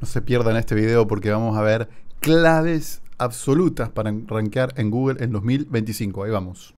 No se pierdan este video porque vamos a ver claves absolutas para rankear en Google en 2025. Ahí vamos.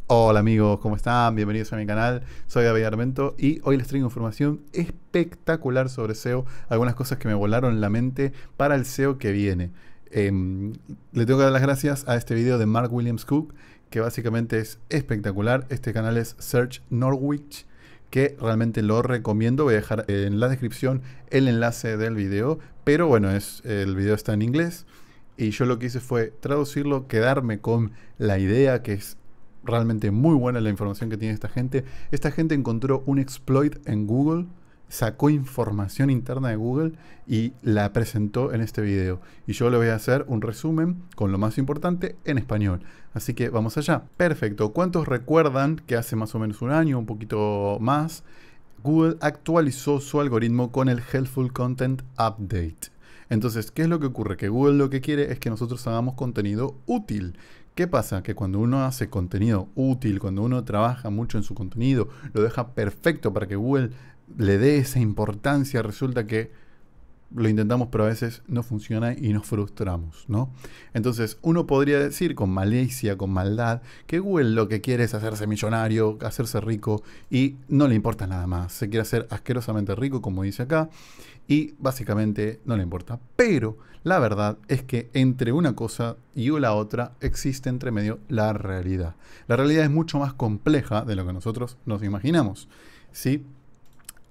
Hola amigos, ¿cómo están? Bienvenidos a mi canal. Soy David Armento y hoy les traigo información espectacular sobre SEO. Algunas cosas que me volaron la mente para el SEO que viene. Le tengo que dar las gracias a este video de Mark Williams Cook, que básicamente es espectacular. Este canal es Search Norwich, que realmente lo recomiendo. Voy a dejar en la descripción el enlace del video, pero bueno, el video está en inglés y yo lo que hice fue traducirlo, quedarme con la idea, que es realmente muy buena la información que tiene esta gente. Esta gente encontró un exploit en Google, sacó información interna de Google y la presentó en este video. Y yo le voy a hacer un resumen con lo más importante en español. Así que vamos allá. Perfecto. ¿Cuántos recuerdan que hace más o menos un año, un poquito más, Google actualizó su algoritmo con el Helpful Content Update? Entonces, ¿qué es lo que ocurre? Que Google lo que quiere es que nosotros hagamos contenido útil. ¿Qué pasa? Que cuando uno hace contenido útil, cuando uno trabaja mucho en su contenido, lo deja perfecto para que Google le dé esa importancia, resulta que lo intentamos pero a veces no funciona y nos frustramos, ¿no? Entonces uno podría decir con malicia, con maldad, que Google lo que quiere es hacerse millonario, hacerse rico y no le importa nada más. Se quiere hacer asquerosamente rico, como dice acá, y básicamente no le importa. Pero la verdad es que entre una cosa y la otra existe entre medio la realidad. La realidad es mucho más compleja de lo que nosotros nos imaginamos, ¿sí?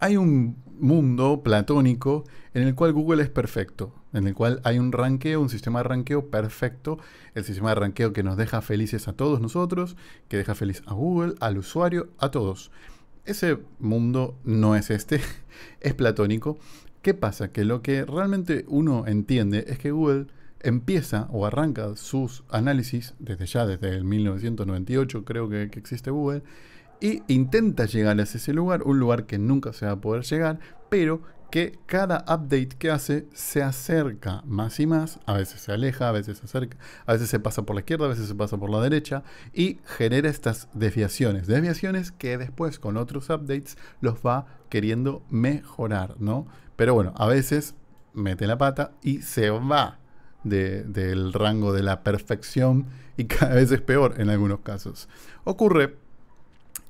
Hay un mundo platónico en el cual Google es perfecto, en el cual hay un ranqueo, un sistema de ranqueo perfecto, el sistema de ranqueo que nos deja felices a todos nosotros, que deja feliz a Google, al usuario, a todos. Ese mundo no es este, es platónico. ¿Qué pasa? Que lo que realmente uno entiende es que Google empieza o arranca sus análisis desde el 1998, creo que existe Google, y intenta llegar hacia ese lugar, un lugar que nunca se va a poder llegar, pero que cada update que hace se acerca más y más, a veces se aleja, a veces se acerca, a veces se pasa por la izquierda, a veces se pasa por la derecha y genera estas desviaciones que después con otros updates los va queriendo mejorar, ¿no? Pero bueno, a veces mete la pata y se va del rango de la perfección y cada vez es peor en algunos casos. Ocurre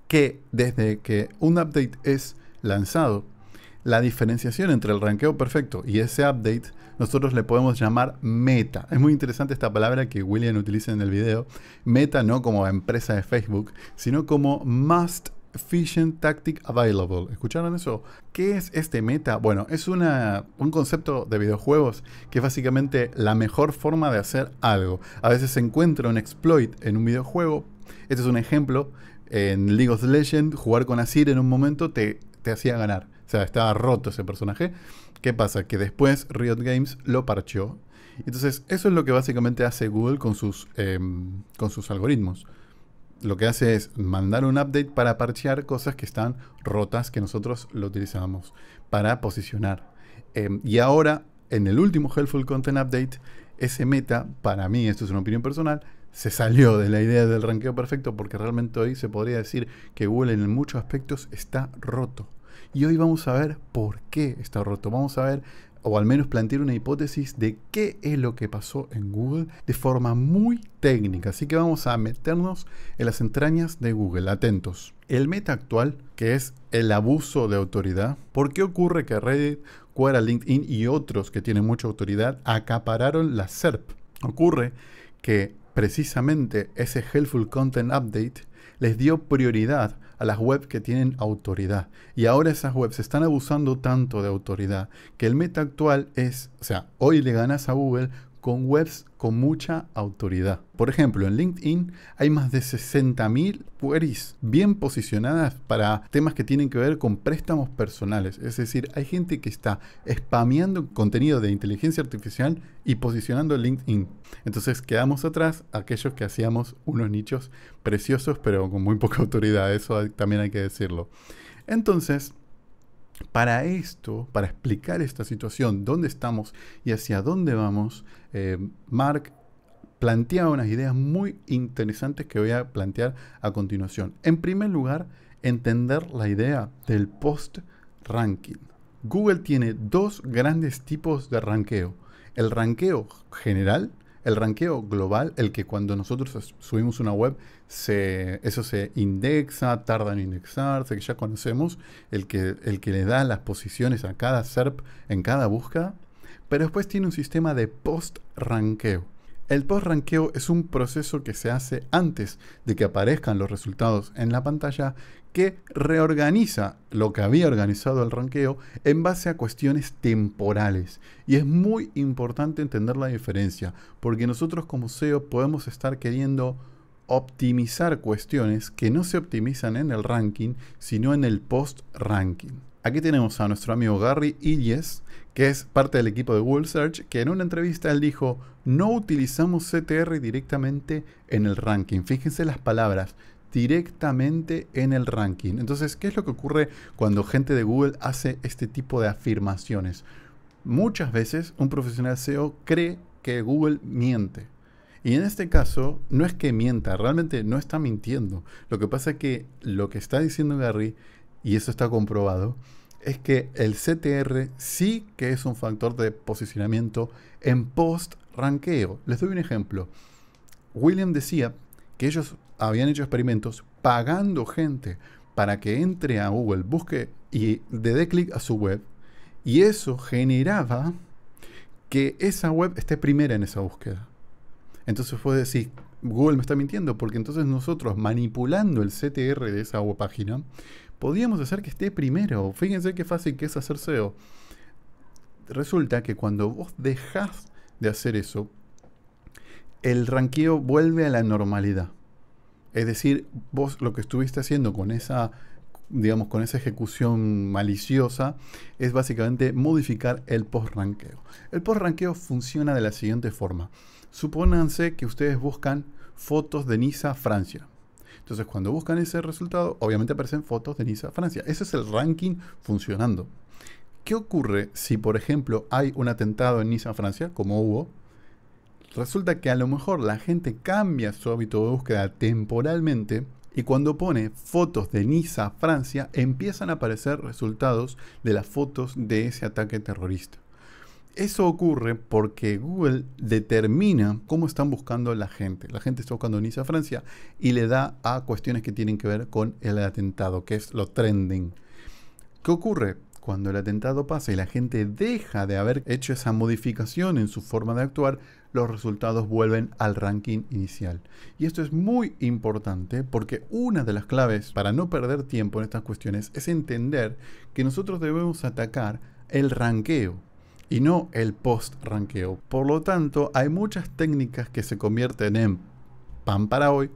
que desde que un update es lanzado, la diferenciación entre el ranqueo perfecto y ese update, nosotros le podemos llamar meta. Es muy interesante esta palabra que William utiliza en el video. Meta no como empresa de Facebook, sino como Most Efficient Tactic Available. ¿Escucharon eso? ¿Qué es este meta? Bueno, es un concepto de videojuegos que es básicamente la mejor forma de hacer algo. A veces se encuentra un exploit en un videojuego. Este es un ejemplo. En League of Legends, jugar con Azir en un momento te hacía ganar. O sea, estaba roto ese personaje. ¿Qué pasa? Que después Riot Games lo parcheó. Entonces, eso es lo que básicamente hace Google con sus algoritmos. Lo que hace es mandar un update para parchear cosas que están rotas, que nosotros lo utilizamos para posicionar. Y ahora, en el último Helpful Content Update, ese meta, para mí, esto es una opinión personal, se salió de la idea del ranqueo perfecto porque realmente hoy se podría decir que Google en muchos aspectos está roto. Y hoy vamos a ver por qué está roto. Vamos a ver, o al menos plantear una hipótesis de qué es lo que pasó en Google de forma muy técnica. Así que vamos a meternos en las entrañas de Google. Atentos. El meta actual, que es el abuso de autoridad. ¿Por qué ocurre que Reddit, Quora, LinkedIn y otros que tienen mucha autoridad acapararon la SERP? Ocurre que precisamente ese Helpful Content Update les dio prioridad a las webs que tienen autoridad. Y ahora esas webs están abusando tanto de autoridad que el meta actual es, o sea, hoy le ganas a Google con webs con mucha autoridad. Por ejemplo, en LinkedIn hay más de 60.000 queries bien posicionadas para temas que tienen que ver con préstamos personales. Es decir, hay gente que está spameando contenido de inteligencia artificial y posicionando LinkedIn. Entonces quedamos atrás aquellos que hacíamos unos nichos preciosos pero con muy poca autoridad. Eso también hay que decirlo. Entonces, para esto, para explicar esta situación, dónde estamos y hacia dónde vamos, Mark plantea unas ideas muy interesantes que voy a plantear a continuación. En primer lugar, entender la idea del post-ranking. Google tiene dos grandes tipos de ranqueo. El ranqueo general, el ranqueo global, el que cuando nosotros subimos una web, eso se indexa, tarda en indexarse, que ya conocemos, el que le da las posiciones a cada SERP en cada búsqueda. Pero después tiene un sistema de post-ranqueo. El post-ranqueo es un proceso que se hace antes de que aparezcan los resultados en la pantalla, que reorganiza lo que había organizado el ranqueo en base a cuestiones temporales. Y es muy importante entender la diferencia, porque nosotros como SEO podemos estar queriendo optimizar cuestiones que no se optimizan en el ranking, sino en el post-ranking. Aquí tenemos a nuestro amigo Gary Illes, que es parte del equipo de Google Search, que en una entrevista él dijo: no utilizamos CTR directamente en el ranking. Fíjense las palabras, directamente en el ranking. Entonces, ¿qué es lo que ocurre cuando gente de Google hace este tipo de afirmaciones? Muchas veces un profesional SEO cree que Google miente. Y en este caso, no es que mienta, realmente no está mintiendo. Lo que pasa es que lo que está diciendo Gary, y eso está comprobado, es que el CTR sí que es un factor de posicionamiento en post-ranqueo. Les doy un ejemplo. William decía que ellos habían hecho experimentos pagando gente para que entre a Google, busque y le dé clic a su web, y eso generaba que esa web esté primera en esa búsqueda. Entonces puede decir, Google me está mintiendo, porque entonces nosotros, manipulando el CTR de esa página, podíamos hacer que esté primero. Fíjense qué fácil que es hacer SEO. Resulta que cuando vos dejás de hacer eso, el ranqueo vuelve a la normalidad. Es decir, vos lo que estuviste haciendo con esa, digamos, con esa ejecución maliciosa es básicamente modificar el post-ranqueo. El post-ranqueo funciona de la siguiente forma. Supónganse que ustedes buscan fotos de Niza, Francia. Entonces, cuando buscan ese resultado, obviamente aparecen fotos de Niza, Francia. Ese es el ranking funcionando. ¿Qué ocurre si, por ejemplo, hay un atentado en Niza, Francia, como hubo? Resulta que a lo mejor la gente cambia su hábito de búsqueda temporalmente, y cuando pone fotos de Niza, Francia, empiezan a aparecer resultados de las fotos de ese ataque terrorista. Eso ocurre porque Google determina cómo están buscando la gente. La gente está buscando Niza, Francia, y le da a cuestiones que tienen que ver con el atentado, que es lo trending. ¿Qué ocurre? Cuando el atentado pasa y la gente deja de haber hecho esa modificación en su forma de actuar, los resultados vuelven al ranking inicial. Y esto es muy importante porque una de las claves para no perder tiempo en estas cuestiones es entender que nosotros debemos atacar el ranqueo y no el post-ranqueo. Por lo tanto, hay muchas técnicas que se convierten en pan para hoy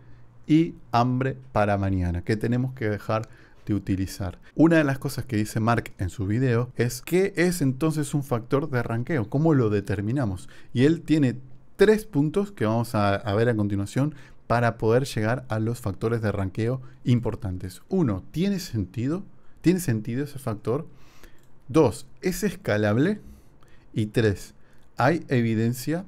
y hambre para mañana, que tenemos que dejar de utilizar. Una de las cosas que dice Mark en su video es ¿qué es entonces un factor de ranqueo? ¿Cómo lo determinamos? Y él tiene 3 puntos que vamos a ver a continuación para poder llegar a los factores de ranqueo importantes. 1. ¿Tiene sentido? ¿Tiene sentido ese factor? 2. ¿Es escalable? Y 3. ¿Hay evidencia?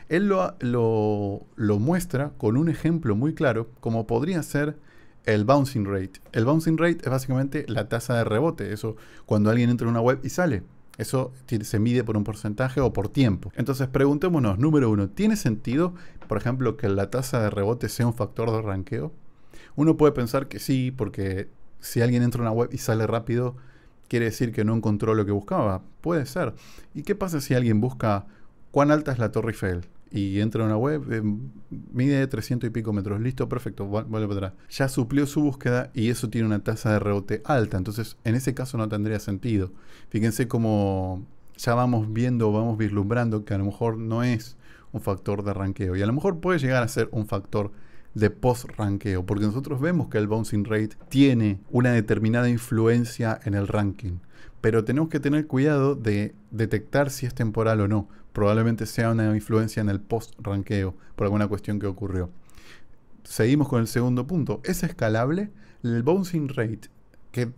Él lo muestra con un ejemplo muy claro, como podría ser el bouncing rate. El bouncing rate es básicamente la tasa de rebote. Eso cuando alguien entra en una web y sale. Eso se mide por un porcentaje o por tiempo. Entonces preguntémonos, número 1, ¿tiene sentido, por ejemplo, que la tasa de rebote sea un factor de ranqueo? Uno puede pensar que sí, porque si alguien entra en una web y sale rápido, quiere decir que no encontró lo que buscaba. Puede ser. ¿Y qué pasa si alguien busca cuán alta es la Torre Eiffel? Y entra a una web, mide 300 y pico metros, listo, perfecto, vuelve para atrás. Ya suplió su búsqueda y eso tiene una tasa de rebote alta, entonces en ese caso no tendría sentido. Fíjense cómo ya vamos viendo, vamos vislumbrando que a lo mejor no es un factor de ranqueo y a lo mejor puede llegar a ser un factor de post-ranqueo, porque nosotros vemos que el bouncing rate tiene una determinada influencia en el ranking, pero tenemos que tener cuidado de detectar si es temporal o no. Probablemente sea una influencia en el post-ranqueo por alguna cuestión que ocurrió. Seguimos con el segundo punto. ¿Es escalable? El bouncing rate,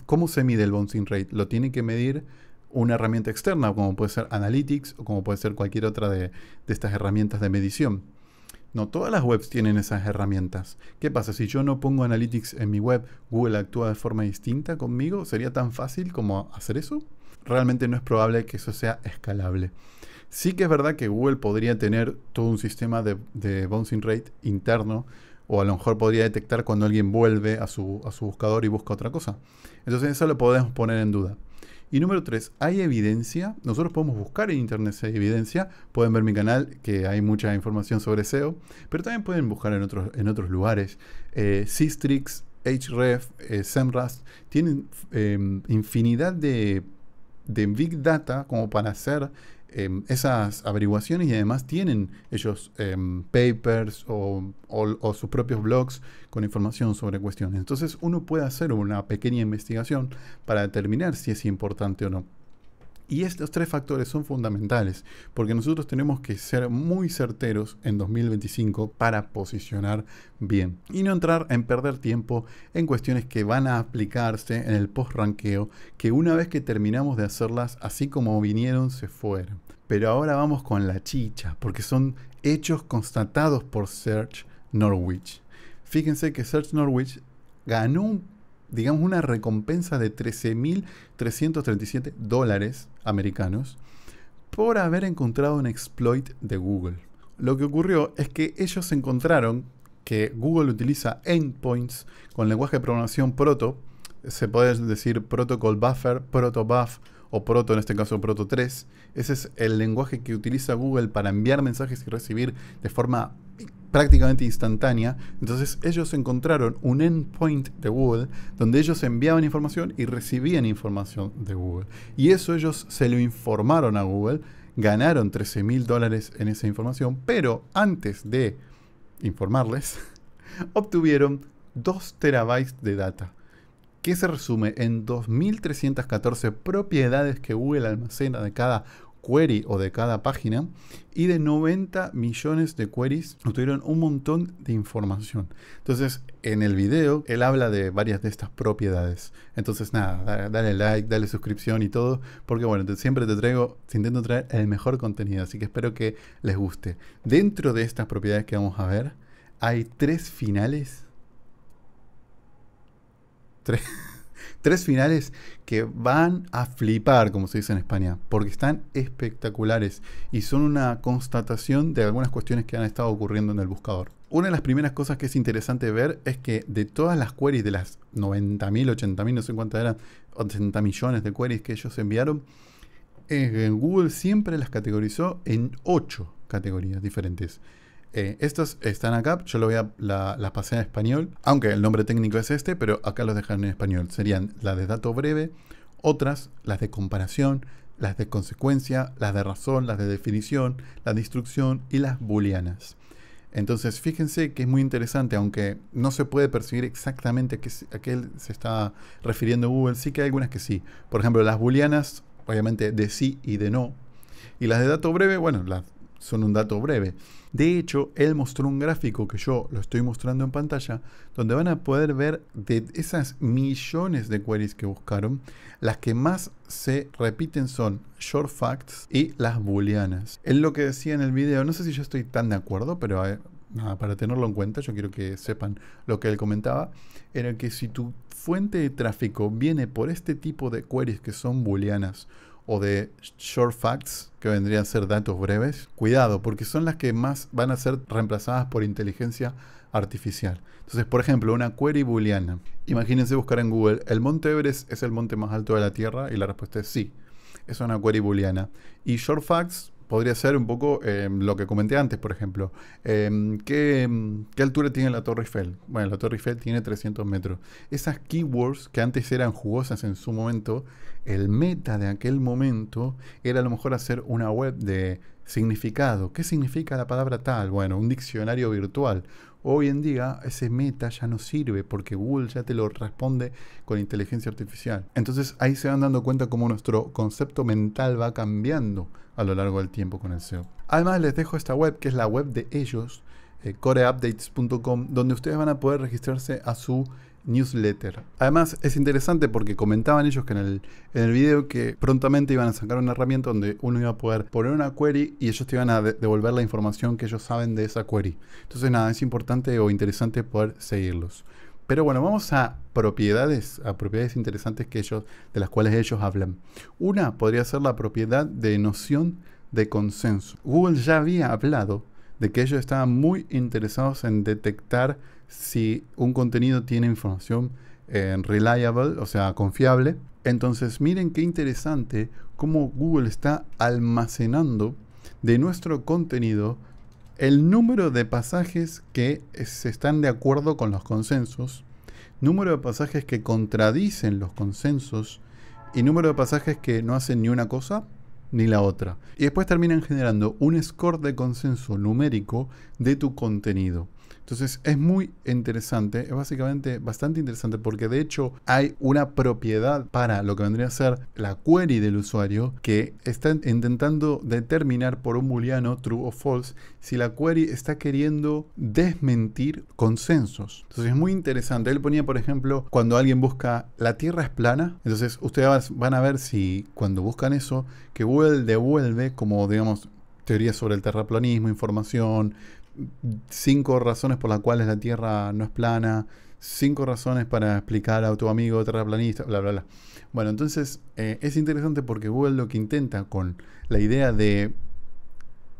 ¿cómo se mide el bouncing rate? Lo tiene que medir una herramienta externa, como puede ser Analytics o como puede ser cualquier otra de estas herramientas de medición. No todas las webs tienen esas herramientas. ¿Qué pasa? Si yo no pongo Analytics en mi web, ¿Google actúa de forma distinta conmigo? ¿Sería tan fácil como hacer eso? Realmente no es probable que eso sea escalable. Sí que es verdad que Google podría tener todo un sistema de bouncing rate interno, o a lo mejor podría detectar cuando alguien vuelve a su buscador y busca otra cosa. Entonces eso lo podemos poner en duda. Y número 3, ¿hay evidencia? Nosotros podemos buscar en internet si hay evidencia. Pueden ver mi canal, que hay mucha información sobre SEO, pero también pueden buscar en otros lugares. Sistrix, Href, Semrush, tienen infinidad de Big Data como para hacer esas averiguaciones, y además tienen ellos papers o sus propios blogs con información sobre cuestiones. Entonces uno puede hacer una pequeña investigación para determinar si es importante o no. Y estos 3 factores son fundamentales, porque nosotros tenemos que ser muy certeros en 2025 para posicionar bien y no entrar en perder tiempo en cuestiones que van a aplicarse en el post-ranqueo, que una vez que terminamos de hacerlas, así como vinieron, se fueron. Pero ahora vamos con la chicha, porque son hechos constatados por Search Norwich. Fíjense que Search Norwich ganó digamos una recompensa de $13.337 americanos por haber encontrado un exploit de Google. Lo que ocurrió es que ellos encontraron que Google utiliza endpoints con lenguaje de programación Proto, se puede decir Protocol Buffer, Protobuf o Proto, en este caso Proto 3. Ese es el lenguaje que utiliza Google para enviar mensajes y recibir de forma prácticamente instantánea. Entonces ellos encontraron un endpoint de Google donde ellos enviaban información y recibían información de Google. Y eso ellos se lo informaron a Google, ganaron $13.000 en esa información, pero antes de informarles, obtuvieron 2 terabytes de data, que se resume en 2.314 propiedades que Google almacena de cada query o de cada página, y de 90 millones de queries obtuvieron un montón de información. Entonces, en el video, él habla de varias de estas propiedades. Entonces, nada, dale like, dale suscripción y todo, porque bueno, siempre intento traer el mejor contenido, así que espero que les guste. Dentro de estas propiedades que vamos a ver, hay 3 finales. 3 finales que van a flipar, como se dice en España, porque están espectaculares y son una constatación de algunas cuestiones que han estado ocurriendo en el buscador. Una de las primeras cosas que es interesante ver es que de todas las queries, de las 90.000, 80.000, no sé cuántas eran, 80 millones de queries que ellos enviaron, Google siempre las categorizó en 8 categorías diferentes. Estas están acá, yo las pasé en español, aunque el nombre técnico es este, pero acá los dejan en español. Serían las de dato breve, otras, las de comparación, las de consecuencia, las de razón, las de definición, las de instrucción y las booleanas. Entonces fíjense que es muy interesante, aunque no se puede percibir exactamente a qué se está refiriendo Google, sí que hay algunas que sí. Por ejemplo, las booleanas, obviamente de sí y de no. Y las de dato breve, bueno, son un dato breve. De hecho, él mostró un gráfico que yo lo estoy mostrando en pantalla, donde van a poder ver de esas millones de queries que buscaron, las que más se repiten son short facts y las booleanas. Él lo que decía en el video, no sé si yo estoy tan de acuerdo, pero nada, para tenerlo en cuenta, yo quiero que sepan lo que él comentaba, era que si tu fuente de tráfico viene por este tipo de queries que son booleanas, o de short facts, que vendrían a ser datos breves, cuidado, porque son las que más van a ser reemplazadas por inteligencia artificial. Entonces, por ejemplo, una query booleana. Imagínense buscar en Google, ¿el monte Everest es el monte más alto de la Tierra? Y la respuesta es sí. Es una query booleana. Y short facts podría ser un poco lo que comenté antes, por ejemplo. ¿Qué altura tiene la Torre Eiffel? Bueno, la Torre Eiffel tiene 300 metros. Esas keywords que antes eran jugosas en su momento, el meta de aquel momento era a lo mejor hacer una web de significado. ¿Qué significa la palabra tal? Bueno, un diccionario virtual. Hoy en día ese meta ya no sirve porque Google ya te lo responde con inteligencia artificial. Entonces ahí se van dando cuenta cómo nuestro concepto mental va cambiando a lo largo del tiempo con el SEO. Además les dejo esta web, que es la web de ellos, coreupdates.com, donde ustedes van a poder registrarse a su newsletter. Además es interesante porque comentaban ellos que en el video que prontamente iban a sacar una herramienta donde uno iba a poder poner una query y ellos te iban a devolver la información que ellos saben de esa query. Entonces nada, es importante o interesante poder seguirlos. Pero bueno, vamos a propiedades interesantes de las cuales ellos hablan. Una podría ser la propiedad de noción de consenso. Google ya había hablado de que ellos estaban muy interesados en detectar si un contenido tiene información reliable, o sea, confiable. Entonces, miren qué interesante cómo Google está almacenando de nuestro contenido el número de pasajes que se están de acuerdo con los consensos, número de pasajes que contradicen los consensos y número de pasajes que no hacen ni una cosa ni la otra. Y después terminan generando un score de consenso numérico de tu contenido. Entonces es muy interesante, es básicamente bastante interesante porque de hecho hay una propiedad para lo que vendría a ser la query del usuario que está intentando determinar por un booleano true o false si la query está queriendo desmentir consensos. Entonces es muy interesante. Él ponía, por ejemplo, cuando alguien busca la Tierra es plana, entonces ustedes van a ver si cuando buscan eso, que Google devuelve como, digamos, teorías sobre el terraplanismo, información, 5 razones por las cuales la Tierra no es plana, 5 razones para explicar a tu amigo terraplanista, bla, bla, bla. Bueno, entonces es interesante porque Google lo que intenta con la idea de,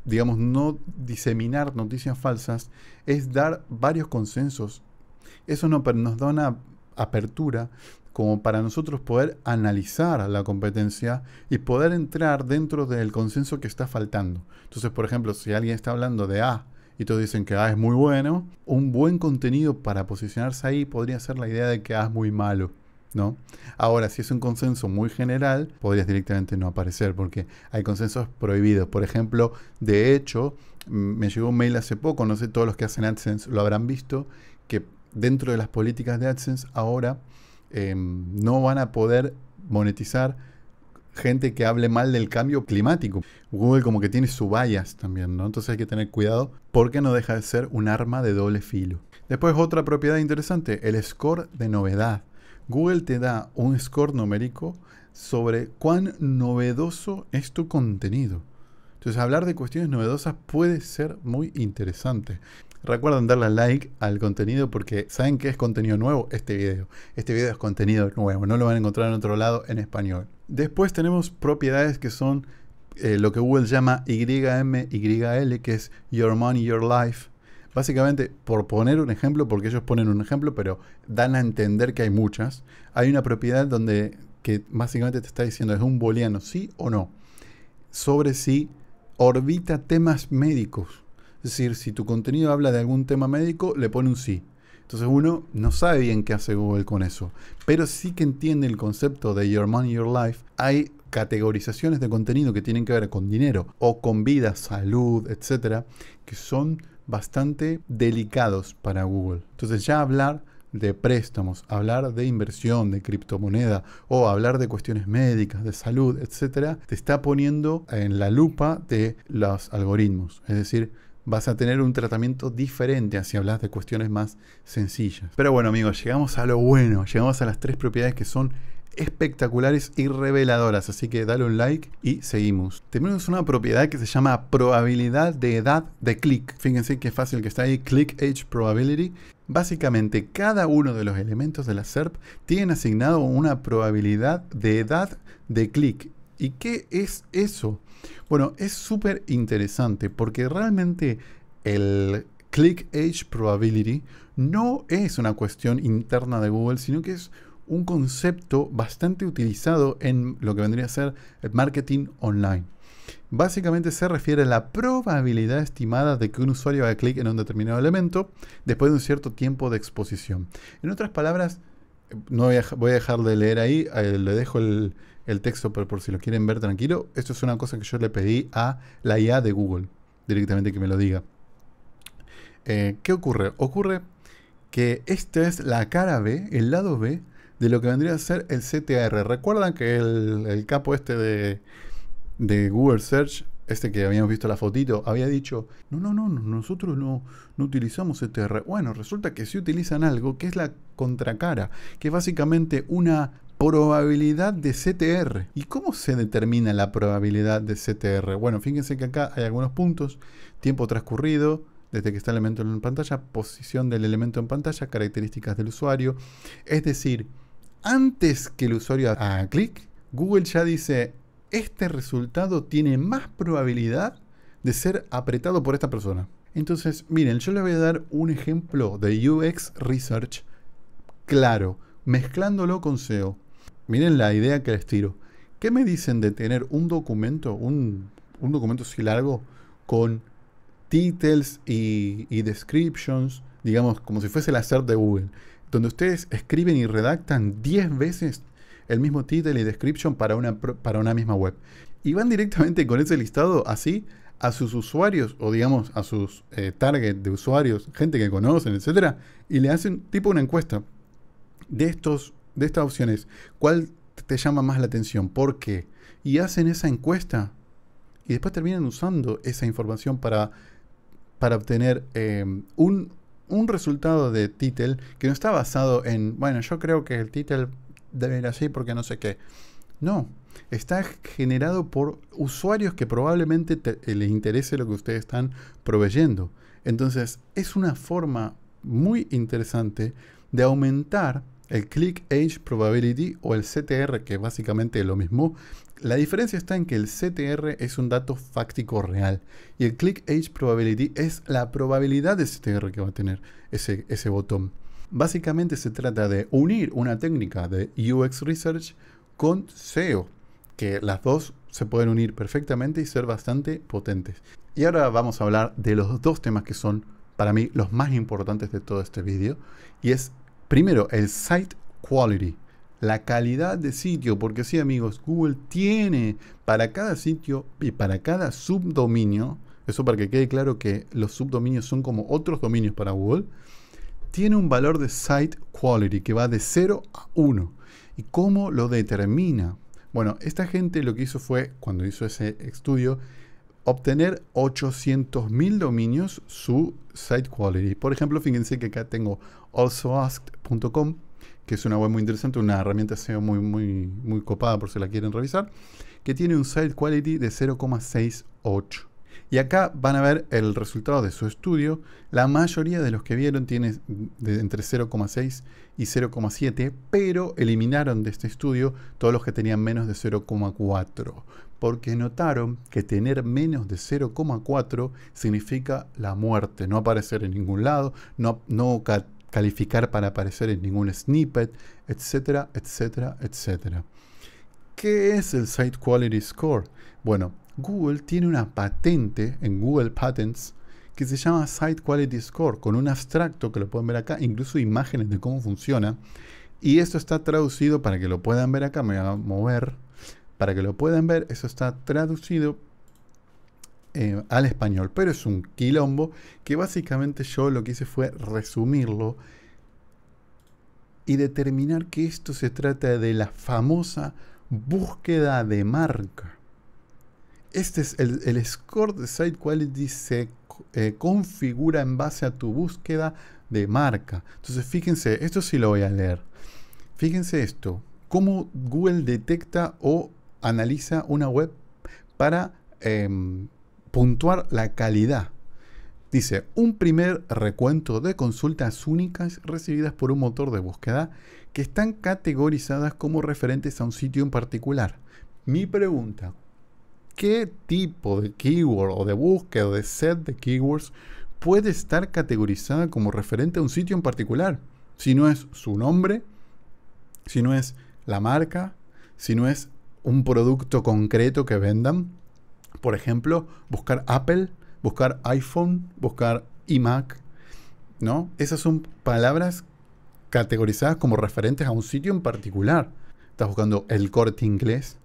digamos, no diseminar noticias falsas es dar varios consensos. Eso nos da una apertura como para nosotros poder analizar la competencia y poder entrar dentro del consenso que está faltando. Entonces, por ejemplo, si alguien está hablando de A y todos dicen que A es muy bueno, un buen contenido para posicionarse ahí podría ser la idea de que A es muy malo, ¿no? Ahora, si es un consenso muy general, podrías directamente no aparecer porque hay consensos prohibidos. Por ejemplo, de hecho, me llegó un mail hace poco, no sé, todos los que hacen AdSense lo habrán visto, que dentro de las políticas de AdSense ahora no van a poder monetizar gente que hable mal del cambio climático. Google como que tiene su bias también, ¿no? Entonces hay que tener cuidado porque no deja de ser un arma de doble filo. Después otra propiedad interesante, el score de novedad. Google te da un score numérico sobre cuán novedoso es tu contenido. Entonces hablar de cuestiones novedosas puede ser muy interesante. Recuerden darle like al contenido porque ¿saben qué es contenido nuevo? Este video. Este video es contenido nuevo, no lo van a encontrar en otro lado en español. Después tenemos propiedades que son lo que Google llama YMYL, que es Your Money, Your Life. Básicamente, por poner un ejemplo, porque ellos ponen un ejemplo, pero dan a entender que hay muchas, hay una propiedad que básicamente te está diciendo, es un booleano, sí o no, sobre si orbita temas médicos. Es decir, si tu contenido habla de algún tema médico, le pone un sí. Entonces uno no sabe bien qué hace Google con eso, pero sí que entiende el concepto de Your Money, Your Life. Hay categorizaciones de contenido que tienen que ver con dinero o con vida, salud, etcétera, que son bastante delicados para Google. Entonces ya hablar de préstamos, hablar de inversión, de criptomoneda o hablar de cuestiones médicas, de salud, etcétera, te está poniendo en la lupa de los algoritmos. Es decir, vas a tener un tratamiento diferente así hablas de cuestiones más sencillas. Pero bueno, amigos, llegamos a lo bueno. Llegamos a las 3 propiedades que son espectaculares y reveladoras. Así que dale un like y seguimos. Tenemos una propiedad que se llama probabilidad de edad de clic. Fíjense qué fácil que está ahí. Click Age Probability. Básicamente, cada uno de los elementos de la SERP tiene asignado una probabilidad de edad de clic. ¿Y qué es eso? Bueno, es súper interesante porque realmente el Click Age Probability no es una cuestión interna de Google, sino que es un concepto bastante utilizado en lo que vendría a ser el marketing online. Básicamente se refiere a la probabilidad estimada de que un usuario haga clic en un determinado elemento después de un cierto tiempo de exposición. En otras palabras, no voy a dejar de leer ahí, le dejo el texto por si lo quieren ver tranquilo. Esto es una cosa que yo le pedí a la IA de Google, directamente que me lo diga. ¿Qué ocurre? Ocurre que esta es la cara B, el lado B, de lo que vendría a ser el CTR. Recuerdan que el capo este de Google Search este que habíamos visto la fotito, había dicho, nosotros no utilizamos CTR. Bueno, resulta que sí utilizan algo que es la contracara, que es básicamente una probabilidad de CTR. ¿Y cómo se determina la probabilidad de CTR? Bueno, fíjense que acá hay algunos puntos, tiempo transcurrido, desde que está el elemento en pantalla, posición del elemento en pantalla, características del usuario. Es decir, antes que el usuario haga clic, Google ya dice, este resultado tiene más probabilidad de ser apretado por esta persona. Entonces, miren, yo les voy a dar un ejemplo de UX Research claro, mezclándolo con SEO. Miren la idea que les tiro. ¿Qué me dicen de tener un documento, un documento así largo, con titles y descriptions, digamos, como si fuese el SERP de Google, donde ustedes escriben y redactan 10 veces el mismo título y description para una misma web? Y van directamente con ese listado así a sus usuarios, o digamos a sus target de usuarios, gente que conocen, etcétera, y le hacen tipo una encuesta de estas opciones. ¿Cuál te llama más la atención? ¿Por qué? Y hacen esa encuesta y después terminan usando esa información para obtener un resultado de título que no está basado en, bueno, yo creo que el título debe ir así porque no sé qué. No, está generado por usuarios que probablemente les interese lo que ustedes están proveyendo. Entonces, es una forma muy interesante de aumentar el Click Age Probability o el CTR, que es básicamente lo mismo. La diferencia está en que el CTR es un dato fáctico real y el Click Age Probability es la probabilidad de CTR que va a tener ese botón. Básicamente se trata de unir una técnica de UX Research con SEO, que las dos se pueden unir perfectamente y ser bastante potentes. Y ahora vamos a hablar de los dos temas que son para mí los más importantes de todo este vídeo, y es primero el Site Quality, la calidad de sitio, porque sí, amigos, Google tiene para cada sitio y para cada subdominio, eso para que quede claro que los subdominios son como otros dominios para Google, tiene un valor de Site Quality que va de 0 a 1. ¿Y cómo lo determina? Bueno, esta gente lo que hizo fue, cuando hizo ese estudio, obtener 800.000 dominios su Site Quality. Por ejemplo, fíjense que acá tengo alsoasked.com, que es una web muy interesante, una herramienta SEO muy copada por si la quieren revisar, que tiene un Site Quality de 0,68. Y acá van a ver el resultado de su estudio. La mayoría de los que vieron tiene entre 0,6 y 0,7, pero eliminaron de este estudio todos los que tenían menos de 0,4, porque notaron que tener menos de 0,4 significa la muerte, no aparecer en ningún lado, no calificar para aparecer en ningún snippet, etcétera, etcétera, etcétera. ¿Qué es el Site Quality Score? Bueno, Google tiene una patente en Google Patents que se llama Site Quality Score, con un abstracto que lo pueden ver acá, incluso imágenes de cómo funciona. Y esto está traducido, para que lo puedan ver acá, me voy a mover, para que lo puedan ver, eso está traducido al español, pero es un quilombo que básicamente yo lo que hice fue resumirlo y determinar que esto se trata de la famosa búsqueda de marca. Este es el score de Site Quality, se configura en base a tu búsqueda de marca. Entonces fíjense, esto sí lo voy a leer. Fíjense esto, cómo Google detecta o analiza una web para puntuar la calidad. Dice, un primer recuento de consultas únicas recibidas por un motor de búsqueda que están categorizadas como referentes a un sitio en particular. Mi pregunta, ¿qué tipo de keyword o de búsqueda o de set de keywords puede estar categorizada como referente a un sitio en particular? Si no es su nombre, si no es la marca, si no es un producto concreto que vendan. Por ejemplo, buscar Apple, buscar iPhone, buscar iMac, ¿no? Esas son palabras categorizadas como referentes a un sitio en particular. Estás buscando El Corte Inglés.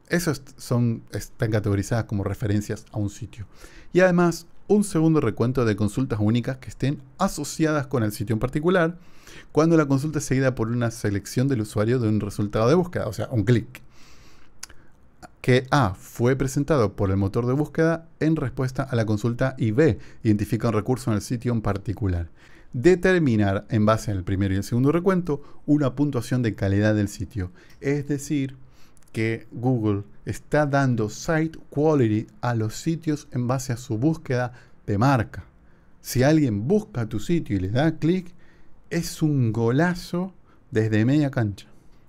Esas están categorizadas como referencias a un sitio. Y además, un segundo recuento de consultas únicas que estén asociadas con el sitio en particular, cuando la consulta es seguida por una selección del usuario de un resultado de búsqueda, o sea, un clic. que A, fue presentado por el motor de búsqueda en respuesta a la consulta, y B, identifica un recurso en el sitio en particular. Determinar, en base al primero y el segundo recuento, una puntuación de calidad del sitio. Es decir, que Google está dando site quality a los sitios en base a su búsqueda de marca. Si alguien busca tu sitio y le da clic, es un golazo desde media cancha.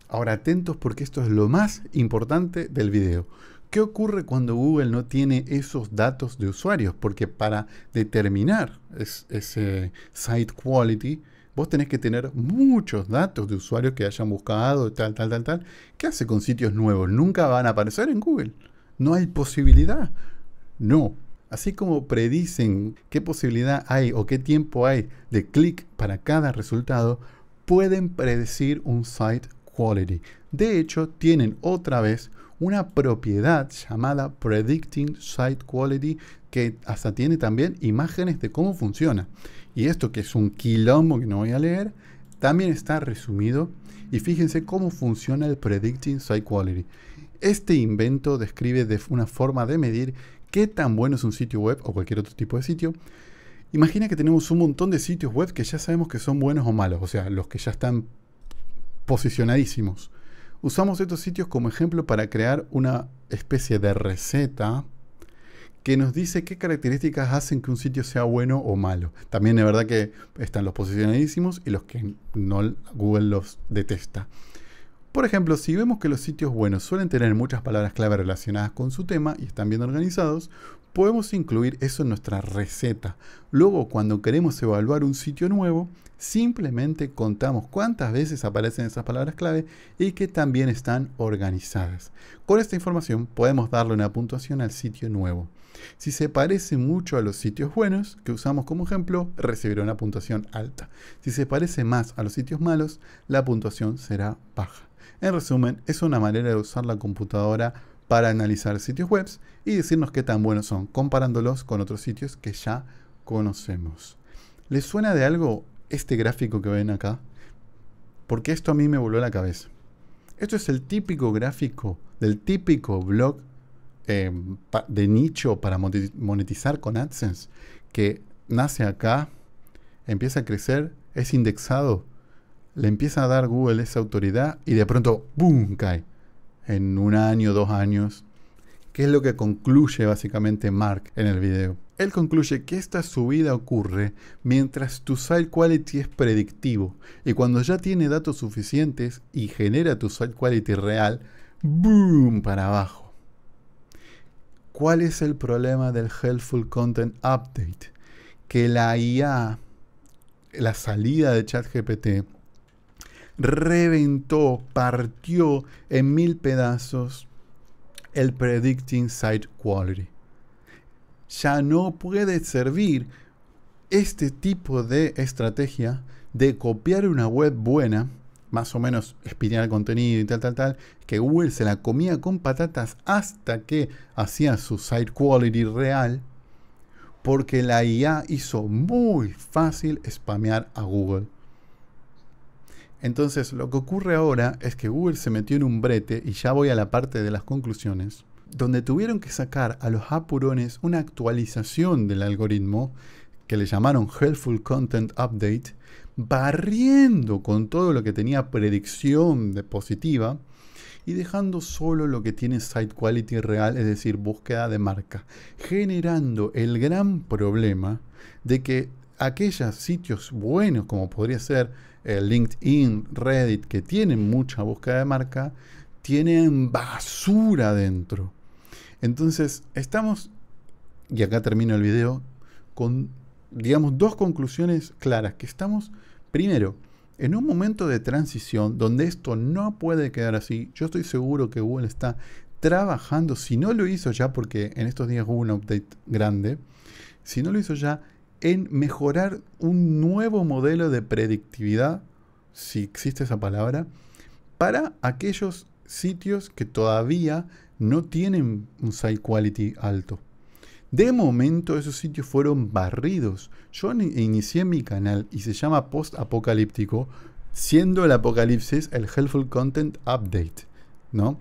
Ahora atentos, porque esto es lo más importante del video. ¿Qué ocurre cuando Google no tiene esos datos de usuarios? Porque para determinar ese site quality, vos tenés que tener muchos datos de usuarios que hayan buscado, tal. ¿Qué hace con sitios nuevos? Nunca van a aparecer en Google. No hay posibilidad. No. Así como predicen qué posibilidad hay o qué tiempo hay de clic para cada resultado, pueden predecir un site quality. De hecho, tienen otra vez una propiedad llamada Predicting Site Quality, que hasta tiene también imágenes de cómo funciona. Y esto, que es un quilombo que no voy a leer, también está resumido. Y fíjense cómo funciona el Predicting Site Quality. Este invento describe de una forma de medir qué tan bueno es un sitio web o cualquier otro tipo de sitio. Imagina que tenemos un montón de sitios web que ya sabemos que son buenos o malos, o sea, los que ya están posicionadísimos. Usamos estos sitios como ejemplo para crear una especie de receta que nos dice qué características hacen que un sitio sea bueno o malo. También es verdad que están los posicionadísimos y los que no, Google los detesta. Por ejemplo, si vemos que los sitios buenos suelen tener muchas palabras clave relacionadas con su tema y están bien organizados, podemos incluir eso en nuestra receta. Luego, cuando queremos evaluar un sitio nuevo, simplemente contamos cuántas veces aparecen esas palabras clave y que también están organizadas. Con esta información podemos darle una puntuación al sitio nuevo. Si se parece mucho a los sitios buenos que usamos como ejemplo, recibirá una puntuación alta. Si se parece más a los sitios malos, la puntuación será baja. En resumen, es una manera de usar la computadora para analizar sitios web y decirnos qué tan buenos son, comparándolos con otros sitios que ya conocemos. ¿Les suena de algo este gráfico que ven acá? Porque esto a mí me voló la cabeza. Esto es el típico gráfico del típico blog de nicho para monetizar con AdSense, que nace acá, empieza a crecer, es indexado, le empieza a dar Google esa autoridad y de pronto ¡boom!, cae en un año, 2 años. ¿Qué es lo que concluye básicamente Mark en el video? Él concluye que esta subida ocurre mientras tu site quality es predictivo, y cuando ya tiene datos suficientes y genera tu site quality real, ¡boom!, para abajo. ¿Cuál es el problema del Helpful Content Update? Que la IA, la salida de ChatGPT, reventó, partió en 1000 pedazos el Predicting Site Quality. Ya no puede servir este tipo de estrategia de copiar una web buena, más o menos espiar el contenido y tal, que Google se la comía con patatas hasta que hacía su site quality real, porque la IA hizo muy fácil spamear a Google. Entonces, lo que ocurre ahora es que Google se metió en un brete, y ya voy a la parte de las conclusiones, donde tuvieron que sacar a los apurones una actualización del algoritmo que le llamaron Helpful Content Update, barriendo con todo lo que tenía predicción de positiva y dejando solo lo que tiene site quality real, es decir, búsqueda de marca, generando el gran problema de que aquellos sitios buenos, como podría ser LinkedIn, Reddit, que tienen mucha búsqueda de marca, tienen basura dentro. Entonces, estamos, y acá termino el video, con, digamos, 2 conclusiones claras, que estamos, primero, en un momento de transición donde esto no puede quedar así. Yo estoy seguro que Google está trabajando, si no lo hizo ya, porque en estos días hubo un update grande, si no lo hizo ya, en mejorar un nuevo modelo de predictividad, si existe esa palabra, para aquellos sitios que todavía no tienen un site quality alto. De momento esos sitios fueron barridos. Yo inicié mi canal y se llama Post Apocalíptico, siendo el apocalipsis el Helpful Content Update, ¿no?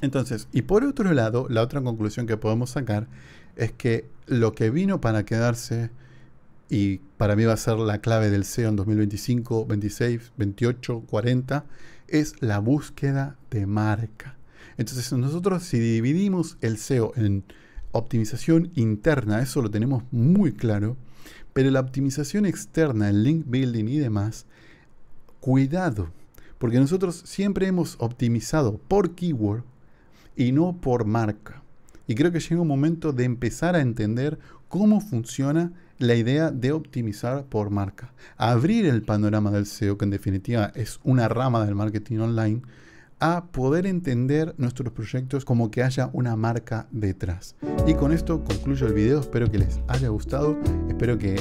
Entonces, y por otro lado, la otra conclusión que podemos sacar es que lo que vino para quedarse, y para mí va a ser la clave del SEO en 2025, 26, 28, 40, es la búsqueda de marca. Entonces nosotros, si dividimos el SEO en optimización interna, eso lo tenemos muy claro, pero la optimización externa, el link building y demás, cuidado, porque nosotros siempre hemos optimizado por keyword y no por marca. Y creo que llega un momento de empezar a entender cómo funciona la idea de optimizar por marca. Abrir el panorama del SEO, que en definitiva es una rama del marketing online, a poder entender nuestros proyectos como que haya una marca detrás. Y con esto concluyo el video. Espero que les haya gustado. Espero que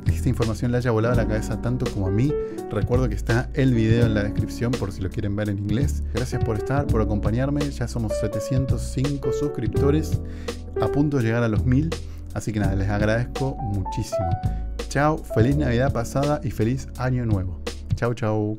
esta información le haya volado la cabeza tanto como a mí. Recuerdo que está el video en la descripción por si lo quieren ver en inglés. Gracias por estar, por acompañarme. Ya somos 705 suscriptores, a punto de llegar a los 1000. Así que nada, les agradezco muchísimo. Chao, feliz Navidad pasada y feliz Año Nuevo. Chao, chao.